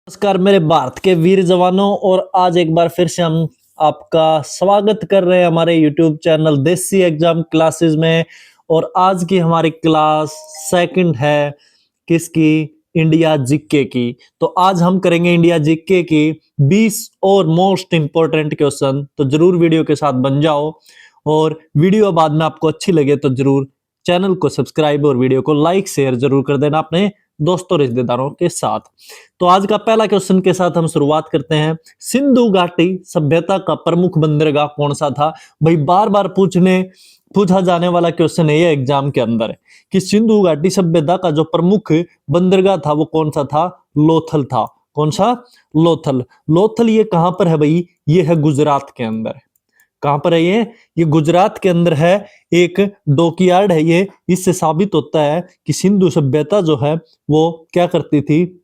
नमस्कार मेरे भारत के वीर जवानों। और आज एक बार फिर से हम आपका स्वागत कर रहे हैं हमारे YouTube चैनल देसी एग्जाम क्लासेस में। और आज की हमारी क्लास सेकंड है किसकी? इंडिया जीके की। तो आज हम करेंगे इंडिया जीके की 20 और मोस्ट इंपोर्टेंट क्वेश्चन। तो जरूर वीडियो के साथ बन जाओ, और वीडियो बाद में आपको अच्छी लगे तो जरूर चैनल को सब्सक्राइब और वीडियो को लाइक शेयर जरूर कर देना अपने दोस्तों रिश्तेदारों के साथ। तो आज का पहला क्वेश्चन के साथ हम शुरुआत करते हैं। सिंधु घाटी सभ्यता का प्रमुख बंदरगाह कौन सा था? भाई बार बार पूछा जाने वाला क्वेश्चन है ये एग्जाम के अंदर कि सिंधु घाटी सभ्यता का जो प्रमुख बंदरगाह था वो कौन सा था? लोथल था। कौन सा? लोथल। लोथल ये कहां पर है भाई? ये है गुजरात के अंदर। कहां पर है ये गुजरात के अंदर है। एक डॉकयार्ड है ये। इससे साबित होता है कि सिंधु सभ्यता जो है वो क्या करती थी?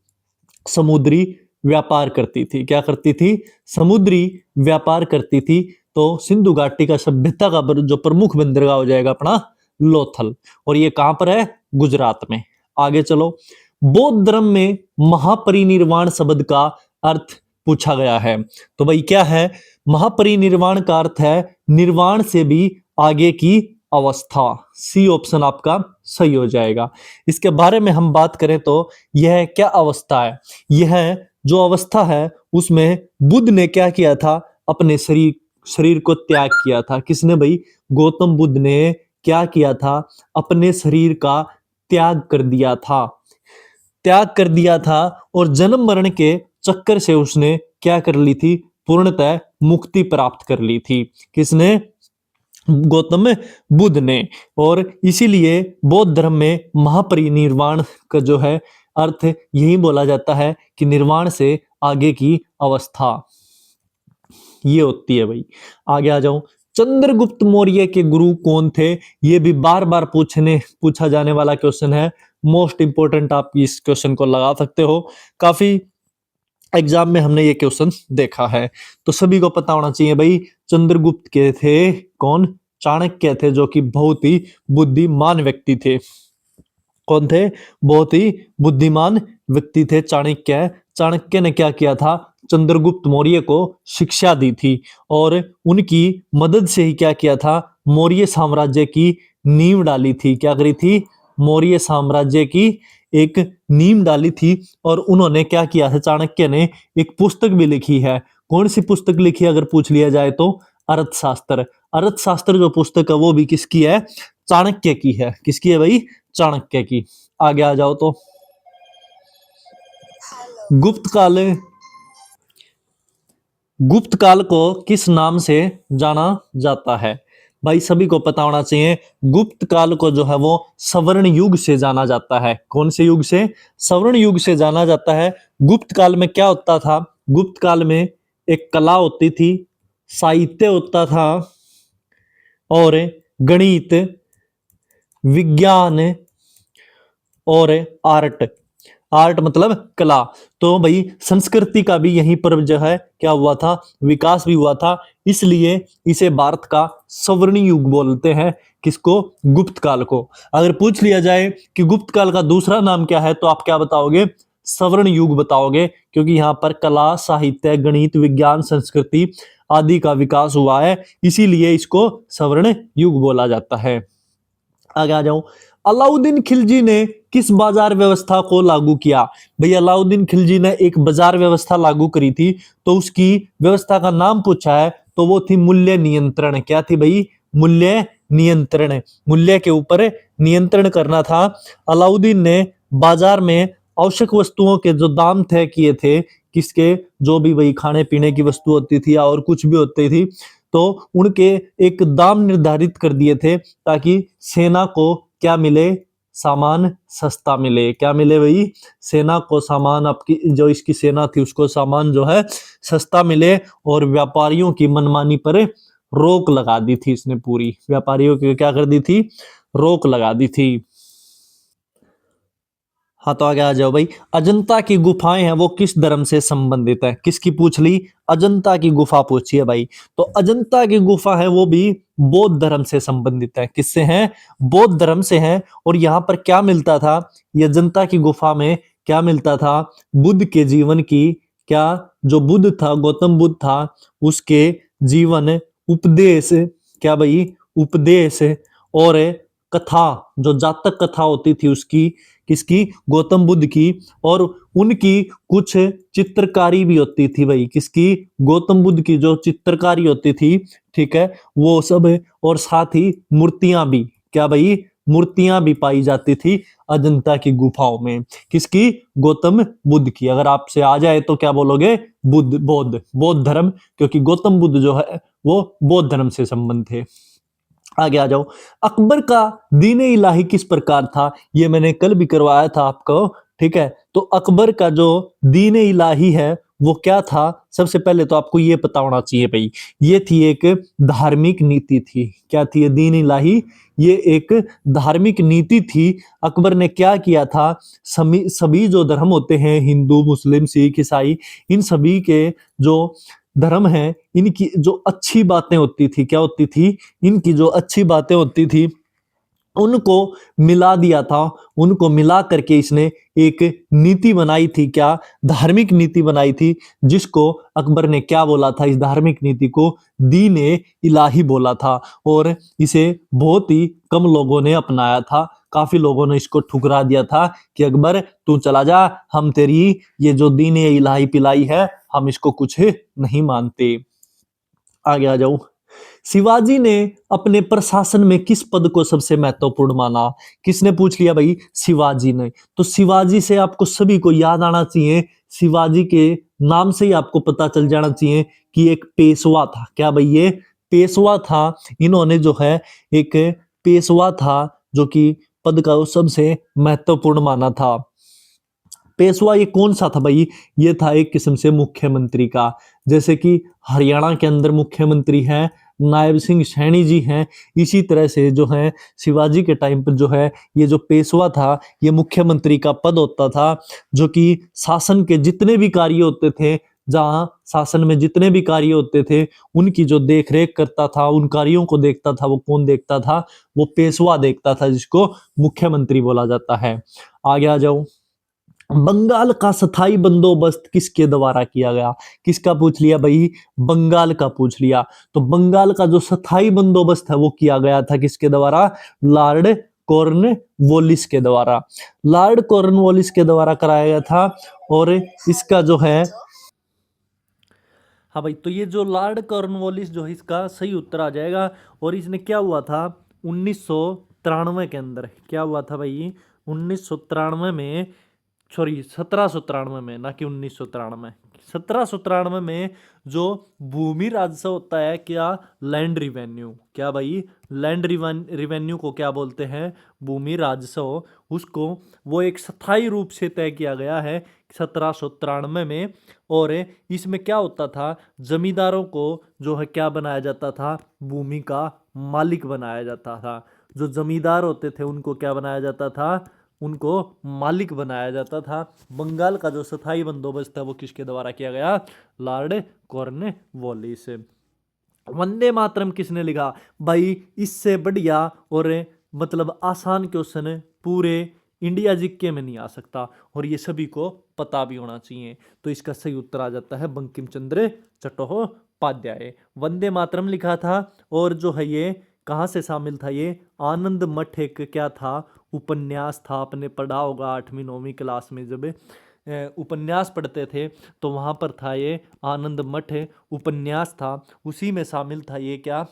समुद्री व्यापार करती थी। क्या करती थी? समुद्री व्यापार करती थी। तो सिंधु घाटी का सभ्यता का जो प्रमुख बंदरगाह हो जाएगा अपना लोथल। और ये कहां पर है? गुजरात में। आगे चलो। बौद्ध धर्म में महापरिनिर्वाण शब्द का अर्थ पूछा गया है। तो भाई क्या है? महापरिनिर्वाण का अर्थ है निर्वाण से भी आगे की अवस्था। सी ऑप्शन आपका सही हो जाएगा। इसके बारे में हम बात करें तो यह क्या अवस्था है? यह जो अवस्था है उसमें बुद्ध ने क्या किया था? अपने शरीर को त्याग किया था। किसने भाई? गौतम बुद्ध ने क्या किया था? अपने शरीर का त्याग कर दिया था। त्याग कर दिया था और जन्म मरण के चक्कर से उसने क्या कर ली थी? पूर्णतः मुक्ति प्राप्त कर ली थी। किसने? गौतम बुद्ध ने। और इसीलिए बौद्ध धर्म में महापरिनिर्वाण का जो है अर्थ यही बोला जाता है कि निर्वाण से आगे की अवस्था ये होती है भाई। आगे आ जाऊं। चंद्रगुप्त मौर्य के गुरु कौन थे? ये भी बार बार पूछा जाने वाला क्वेश्चन है। मोस्ट इंपोर्टेंट आप इस क्वेश्चन को लगा सकते हो। काफी एग्जाम में हमने ये क्वेश्चन देखा है, तो सभी को पता होना चाहिए भाई। चंद्रगुप्त के थे कौन? चाणक्य थे, जो कि बहुत ही बुद्धिमान व्यक्ति थे। कौन थे? बहुत ही बुद्धिमान व्यक्ति थे चाणक्य। चाणक्य ने क्या किया था? चंद्रगुप्त मौर्य को शिक्षा दी थी, और उनकी मदद से ही क्या किया था? मौर्य साम्राज्य की नींव डाली थी। क्या करी थी? मौर्य साम्राज्य की एक नींव डाली थी। और उन्होंने क्या किया है? चाणक्य ने एक पुस्तक भी लिखी है। कौन सी पुस्तक लिखी अगर पूछ लिया जाए तो? अर्थशास्त्र। अर्थशास्त्र जो पुस्तक है वो भी किसकी है? चाणक्य की है। किसकी है भाई? चाणक्य की। आगे आ जाओ तो गुप्त काल गुप्त काल को किस नाम से जाना जाता है? भाई सभी को पता होना चाहिए, गुप्त काल को जो है वो स्वर्ण युग से जाना जाता है। कौन से युग से? स्वर्ण युग से जाना जाता है। गुप्त काल में क्या होता था? गुप्त काल में एक कला होती थी, साहित्य होता था, और गणित, विज्ञान और आर्ट। आर्ट मतलब कला। तो भाई संस्कृति का भी यहीं पर जो है क्या हुआ था? विकास भी हुआ था। इसलिए इसे भारत का स्वर्ण युग बोलते हैं। किसको? गुप्त काल को। अगर पूछ लिया जाए कि गुप्त काल का दूसरा नाम क्या है, तो आप क्या बताओगे? स्वर्ण युग बताओगे, क्योंकि यहाँ पर कला, साहित्य, गणित, विज्ञान, संस्कृति आदि का विकास हुआ है, इसीलिए इसको स्वर्ण युग बोला जाता है। आगे आ जाऊं। अलाउद्दीन खिलजी ने किस बाजार व्यवस्था को लागू किया? भाई अलाउद्दीन खिलजी ने एक बाजार व्यवस्था लागू करी थी, तो उसकी व्यवस्था का नाम पूछा है तो वो थी मूल्य नियंत्रण। क्या थी भाई? मूल्य नियंत्रण। मूल्य के ऊपर नियंत्रण करना था। अलाउद्दीन ने बाजार में आवश्यक वस्तुओं के जो दाम तय किए थे, किसके? जो भी भाई खाने पीने की वस्तु होती थी या और कुछ भी होती थी, तो उनके एक दाम निर्धारित कर दिए थे, ताकि सेना को क्या मिले? सामान सस्ता मिले। क्या मिले भाई? सेना को सामान, आपकी जो इसकी सेना थी उसको सामान जो है सस्ता मिले। और व्यापारियों की मनमानी पर रोक लगा दी थी इसने पूरी। व्यापारियों की क्या कर दी थी? रोक लगा दी थी। हाँ तो आगे आ जाओ भाई। अजंता की गुफाएं हैं वो किस धर्म से संबंधित है? किसकी पूछ ली? अजंता की गुफा पूछी है भाई। तो अजंता की गुफा है वो भी बौद्ध धर्म से संबंधित है। किससे है? बौद्ध धर्म से है। और यहाँ पर क्या मिलता था? ये अजंता की गुफा में क्या मिलता था? बुद्ध के जीवन की, क्या जो बुद्ध था, गौतम बुद्ध था, उसके जीवन, उपदेश, क्या भाई, उपदेश और कथा, जो जातक कथा होती थी उसकी, किसकी? गौतम बुद्ध की। और उनकी कुछ चित्रकारी भी होती थी भाई, किसकी? गौतम बुद्ध की जो चित्रकारी होती थी, ठीक है, वो सब, और साथ ही मूर्तियां भी, क्या भाई, मूर्तियां भी पाई जाती थी अजंता की गुफाओं में, किसकी? गौतम बुद्ध की। अगर आपसे आ जाए तो क्या बोलोगे? बुद्ध, बौद्ध, बौद्ध धर्म, क्योंकि गौतम बुद्ध जो है वो बौद्ध धर्म से संबंध थे। आगे आ जाओ। अकबर का दीन-ए इलाही किस प्रकार था? ये मैंने कल भी करवाया था आपको, ठीक है। तो अकबर का जो दीन-ए इलाही है वो क्या था? सबसे पहले तो आपको ये पता होना चाहिए भाई, ये थी एक धार्मिक नीति थी। क्या थी ये दीन इलाही? ये एक धार्मिक नीति थी। अकबर ने क्या किया था? सभी सभी जो धर्म होते हैं, हिंदू, मुस्लिम, सिख, ईसाई, इन सभी के जो धर्म है, इनकी जो अच्छी बातें होती थी, क्या होती थी? इनकी जो अच्छी बातें होती थी उनको मिला दिया था। उनको मिला करके इसने एक नीति बनाई थी, क्या? धार्मिक नीति बनाई थी, जिसको अकबर ने क्या बोला था? इस धार्मिक नीति को दीन-ए इलाही बोला था। और इसे बहुत ही कम लोगों ने अपनाया था, काफी लोगों ने इसको ठुकरा दिया था कि अकबर तू चला जा, हम तेरी ये जो दीन-ए इलाही पिलाई है, हम इसको कुछ नहीं मानते। आगे आ जाओ। शिवाजी ने अपने प्रशासन में किस पद को सबसे महत्वपूर्ण माना? किसने पूछ लिया भाई? शिवाजी ने। तो शिवाजी से आपको सभी को याद आना चाहिए, शिवाजी के नाम से ही आपको पता चल जाना चाहिए कि एक पेशवा था। क्या भाई? ये पेशवा था। इन्होंने जो है एक पेशवा था जो कि पद का सबसे महत्वपूर्ण माना था। पेशवा ये कौन सा था भाई? ये था एक किस्म से मुख्यमंत्री का। जैसे कि हरियाणा के अंदर मुख्यमंत्री हैं नायब सिंह सैनी जी हैं, इसी तरह से जो है शिवाजी के टाइम पर जो है ये जो पेशवा था, ये मुख्यमंत्री का पद होता था, जो कि शासन के जितने भी कार्य होते थे, जहां शासन में जितने भी कार्य होते थे, उनकी जो देख रेख करता था, उन कार्यों को देखता था, वो कौन देखता था? वो पेशवा देखता था, जिसको मुख्यमंत्री बोला जाता है। आगे आ जाओ। बंगाल का स्थायी बंदोबस्त किसके द्वारा किया गया? किसका पूछ लिया भाई? बंगाल का पूछ लिया। तो बंगाल का जो स्थायी बंदोबस्त है वो किया गया था किसके द्वारा? लॉर्ड कॉर्नवालिस के द्वारा। लॉर्ड कॉर्नवालिस के द्वारा कराया गया था। और इसका जो है, हाँ भाई, तो ये जो लॉर्ड कॉर्नवालिस जो है इसका सही उत्तर आ जाएगा। और इसने क्या हुआ था 1993 के अंदर? क्या हुआ था भाई 1993 में? सॉरी 1793 में, ना कि 1993। 1793 में जो भूमि राजस्व होता है, क्या? Land revenue. क्या भाई? लैंड रिवेन्यू को क्या बोलते हैं? भूमि राजस्व। उसको वो एक स्थायी रूप से तय किया गया है 1793 में। और इसमें क्या होता था? जमींदारों को जो है क्या बनाया जाता था? भूमि का मालिक बनाया जाता था। जो जमींदार होते थे उनको क्या बनाया जाता था? उनको मालिक बनाया जाता था। बंगाल का जो स्थायी बंदोबस्त है वो किसके द्वारा किया गया? Lord Cornwallis. वंदे मातरम किसने लिखा? भाई इससे बढ़िया और मतलब आसान क्वेश्चन पूरे इंडिया जीके में नहीं आ सकता, और ये सभी को पता भी होना चाहिए। तो इसका सही उत्तर आ जाता है बंकिम चंद्र चट्टोपाध्याय। वंदे मातरम लिखा था। और जो है ये कहाँ से शामिल था? ये आनंद मठ एक क्या था? उपन्यास था। आपने पढ़ा होगा 8वीं 9वीं क्लास में, जब उपन्यास पढ़ते थे तो वहाँ पर था ये आनंद मठ उपन्यास था, उसी में शामिल था ये क्या?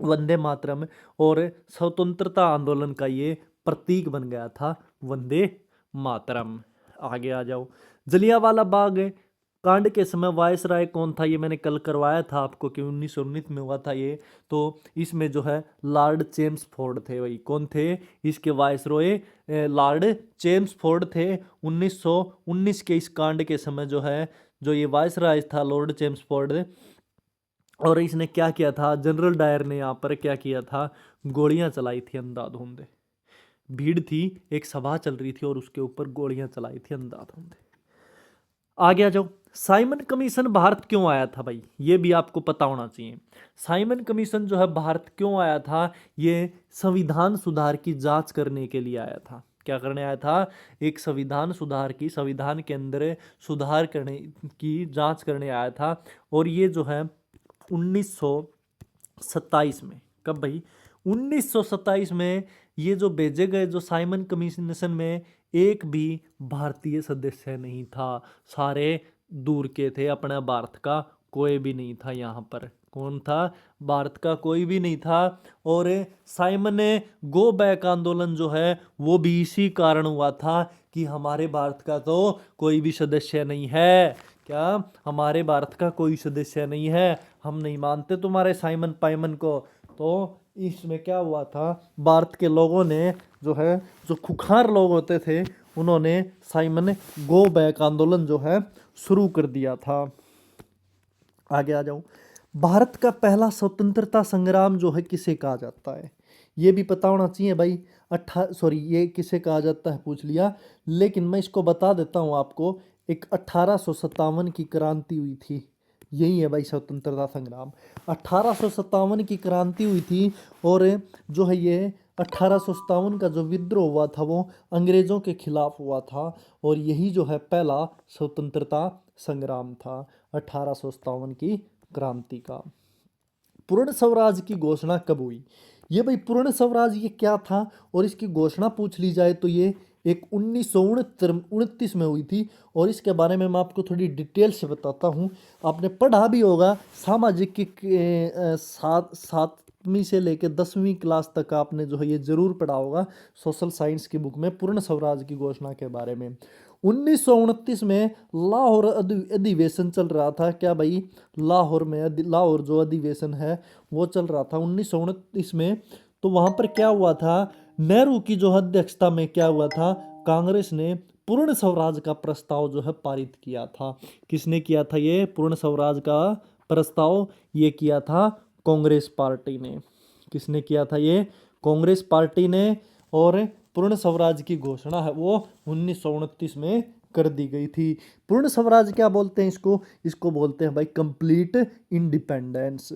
वंदे मातरम। और स्वतंत्रता आंदोलन का ये प्रतीक बन गया था वंदे मातरम। आगे आ जाओ। जलियांवाला बाग कांड के समय वायसराय कौन था? ये मैंने कल करवाया था आपको कि 1919 में हुआ था ये। तो इसमें जो है लॉर्ड चेम्सफोर्ड थे भाई। कौन थे इसके वायसरॉय? लॉर्ड चेम्सफोर्ड थे। 1919 के इस कांड के समय जो है, जो ये वायसराय था लॉर्ड चेम्सफोर्ड, और इसने क्या किया था? जनरल डायर ने यहाँ पर क्या किया था? गोलियां चलाई थी अंधाधुंध। भीड़ थी, एक सभा चल रही थी और उसके ऊपर गोलियां चलाई थी अंधाधुंध। आगे आ जाओ। साइमन कमीशन भारत क्यों आया था भाई? ये भी आपको पता होना चाहिए। साइमन कमीशन जो है भारत क्यों आया था? ये संविधान सुधार की जांच करने के लिए आया था। क्या करने आया था? एक संविधान के अंदर सुधार करने की जांच करने आया था। और ये जो है 1927 में, कब भाई? 1927 में ये जो भेजे गए जो साइमन कमीशन में एक भी भारतीय सदस्य नहीं था, सारे दूर के थे, अपना भारत का कोई भी नहीं था यहाँ पर। कौन था? भारत का कोई भी नहीं था। और साइमन गो बैक आंदोलन जो है वो भी इसी कारण हुआ था कि हमारे भारत का तो कोई भी सदस्य नहीं है। क्या? हमारे भारत का कोई सदस्य नहीं है, हम नहीं मानते तुम्हारे साइमन पाइमन को। तो इसमें क्या हुआ था? भारत के लोगों ने जो है, जो खुखार लोग होते थे, उन्होंने साइमन गो बैक आंदोलन जो है शुरू कर दिया था। आगे आ जाऊं। भारत का पहला स्वतंत्रता संग्राम जो है किसे कहा जाता है? ये भी पता होना चाहिए भाई। ये किसे कहा जाता है पूछ लिया, लेकिन मैं इसको बता देता हूँ आपको। एक 1857 की क्रांति हुई थी, यही है भाई स्वतंत्रता संग्राम। 1857 की क्रांति हुई थी। और जो है ये 1857 का जो विद्रोह हुआ था वो अंग्रेजों के खिलाफ हुआ था। और यही जो है पहला स्वतंत्रता संग्राम था, 1857 की क्रांति का। पूर्ण स्वराज की घोषणा कब हुई? ये भाई पूर्ण स्वराज ये क्या था और इसकी घोषणा पूछ ली जाए तो ये एक 1929 में हुई थी। और इसके बारे में मैं आपको थोड़ी डिटेल से बताता हूँ। आपने पढ़ा भी होगा सामाजिक की सातवीं से लेकर 10वीं क्लास तक आपने जो है ये जरूर पढ़ा होगा सोशल साइंस की बुक में, पूर्ण स्वराज की घोषणा के बारे में। 1929 में लाहौर अधिवेशन चल रहा था। क्या भाई? लाहौर जो अधिवेशन है वो चल रहा था 1929 में। तो वहां पर क्या हुआ था? नेहरू की जो अध्यक्षता में क्या हुआ था? कांग्रेस ने पूर्ण स्वराज का प्रस्ताव जो है पारित किया था। किसने किया था ये पूर्ण स्वराज का प्रस्ताव? ये किया था कांग्रेस पार्टी ने। किसने किया था ये? कांग्रेस पार्टी ने। और पूर्ण स्वराज की घोषणा है वो 1929 में कर दी गई थी। पूर्ण स्वराज क्या बोलते हैं इसको? इसको बोलते हैं भाई कंप्लीट इंडिपेंडेंस।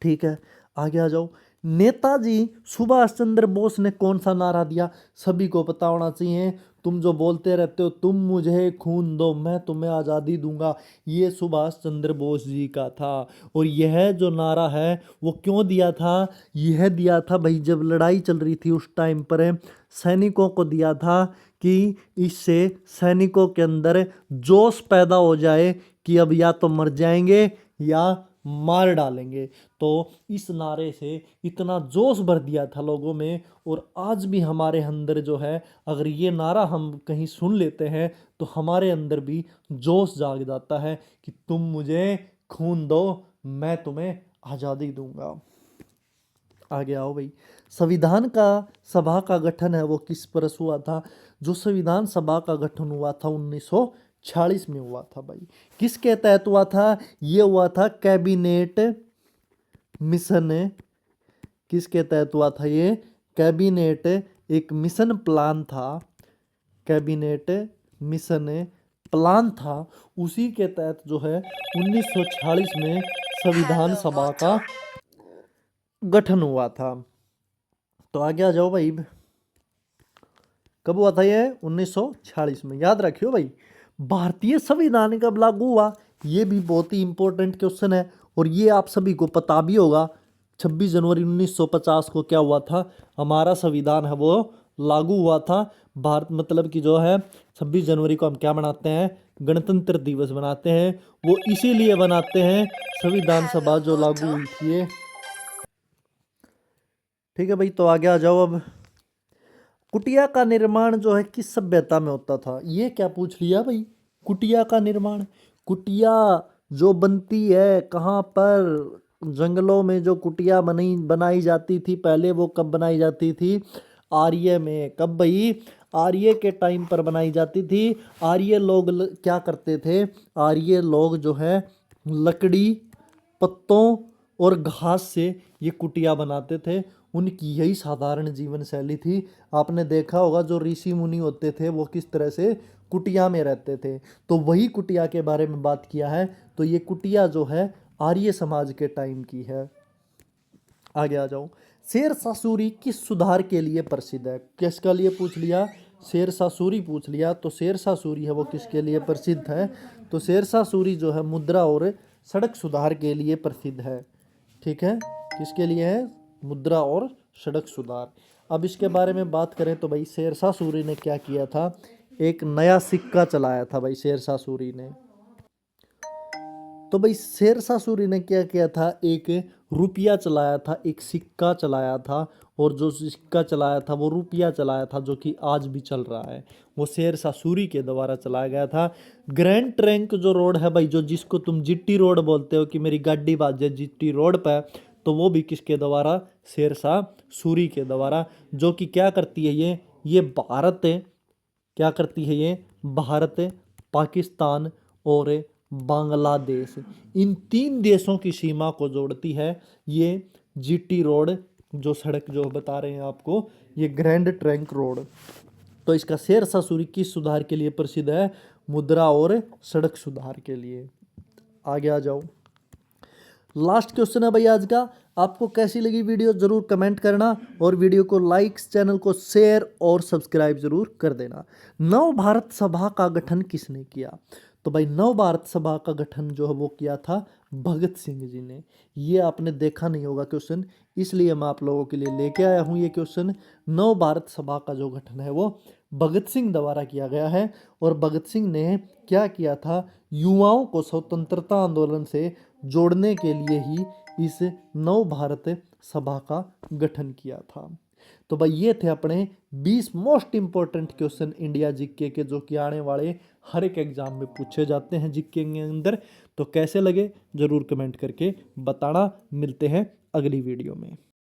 ठीक है, आगे आ जाओ। नेताजी सुभाष चंद्र बोस ने कौन सा नारा दिया? सभी को पता होना चाहिए। तुम जो बोलते रहते हो तुम मुझे खून दो मैं तुम्हें आज़ादी दूंगा, ये सुभाष चंद्र बोस जी का था। और यह जो नारा है वो क्यों दिया था? यह दिया था भाई जब लड़ाई चल रही थी उस टाइम पर सैनिकों को दिया था कि इससे सैनिकों के अंदर जोश पैदा हो जाए कि अब या तो मर जाएंगे या मार डालेंगे। तो इस नारे से इतना जोश भर दिया था लोगों में। और आज भी हमारे अंदर जो है अगर ये नारा हम कहीं सुन लेते हैं तो हमारे अंदर भी जोश जाग जाता है कि तुम मुझे खून दो मैं तुम्हें आज़ादी दूंगा। आगे आओ भाई। संविधान का सभा का गठन है वो किस वर्ष हुआ था? जो संविधान सभा का गठन हुआ था 1946 में हुआ था भाई। किसके तहत हुआ था? ये हुआ था कैबिनेट मिशन। किसके तहत हुआ था ये? कैबिनेट एक मिशन प्लान था, कैबिनेट मिशन प्लान था। उसी के तहत जो है 1946 में संविधान सभा का गठन हुआ था। तो आगे आ जाओ भाई। कब हुआ था ये? 1946 में। याद रखियो भाई। भारतीय संविधान कब लागू हुआ? ये भी बहुत ही इंपॉर्टेंट क्वेश्चन है और ये आप सभी को पता भी होगा। 26 जनवरी 1950 को क्या हुआ था? हमारा संविधान है वो लागू हुआ था। भारत मतलब कि जो है 26 जनवरी को हम क्या मनाते हैं? गणतंत्र दिवस बनाते हैं। वो इसीलिए बनाते हैं संविधान सभा जो लागू हुई थी ये। ठीक है भाई, तो आगे आ जाओ अब। कुटिया का निर्माण जो है किस सभ्यता में होता था? ये क्या पूछ लिया भाई? कुटिया का निर्माण, कुटिया जो बनती है कहाँ पर? जंगलों में जो कुटिया बनाई जाती थी पहले, वो कब बनाई जाती थी? आर्य में। कब भाई? आर्य के टाइम पर बनाई जाती थी। आर्य लोग क्या करते थे? आर्य लोग जो है लकड़ी, पत्तों और घास से ये कुटिया बनाते थे। उनकी यही साधारण जीवन शैली थी। आपने देखा होगा जो ऋषि मुनि होते थे वो किस तरह से कुटिया में रहते थे। तो वही कुटिया के बारे में बात किया है। तो ये कुटिया जो है आर्य समाज के टाइम की है। आगे आ जाओ। शेरशाह सूरी किस सुधार के लिए प्रसिद्ध है? किसका लिए पूछ लिया? शेरशाह सूरी पूछ लिया। तो शेरशाह सूरी है वो किसके लिए प्रसिद्ध है? तो शेरशाह सूरी जो है मुद्रा और सड़क सुधार के लिए प्रसिद्ध है। ठीक है, किसके लिए है? मुद्रा और सड़क सुधार। अब इसके बारे में बात करें तो भाई शेरशाह सूरी ने क्या किया था? एक नया सिक्का चलाया था भाई शेरशाह सूरी ने। तो भाई शेरशाह सूरी ने क्या किया था? एक रुपया चलाया था, एक सिक्का चलाया था, और जो सिक्का चलाया था वो रुपया चलाया था, जो कि आज भी चल रहा है। वो शेरशाह सूरी के द्वारा चलाया गया था। ग्रैंड ट्रंक जो रोड है भाई, जो जिसको तुम जीटी रोड बोलते हो कि मेरी गाड़ी बाजे जीटी रोड पे, तो वो भी किसके द्वारा? शेरशाह सूरी के द्वारा। जो कि क्या करती है ये भारत, क्या करती है ये? भारत, पाकिस्तान और बांग्लादेश, इन 3 देशों की सीमा को जोड़ती है ये जीटी रोड। जो सड़क जो बता रहे हैं आपको, ये ग्रैंड ट्रंक रोड। तो इसका शेरशाह सूरी किस सुधार के लिए प्रसिद्ध है? मुद्रा और सड़क सुधार के लिए। आगे आ जाओ। लास्ट क्वेश्चन है भाई आज का। आपको कैसी लगी वीडियो जरूर कमेंट करना, और वीडियो को लाइक, चैनल को शेयर और सब्सक्राइब जरूर कर देना। नव भारत सभा का गठन किसने किया? तो भाई नव भारत सभा का गठन जो है वो किया था भगत सिंह जी ने। ये आपने देखा नहीं होगा क्वेश्चन, इसलिए मैं आप लोगों के लिए लेके आया हूँ ये क्वेश्चन। नव भारत सभा का जो गठन है वो भगत सिंह द्वारा किया गया है। और भगत सिंह ने क्या किया था? युवाओं को स्वतंत्रता आंदोलन से जोड़ने के लिए ही इस नव भारत सभा का गठन किया था। तो भाई ये थे अपने 20 most important question India GK के, जो कि आने वाले हर एक एग्जाम में पूछे जाते हैं जीके के अंदर। तो कैसे लगे जरूर कमेंट करके बताना। मिलते हैं अगली वीडियो में।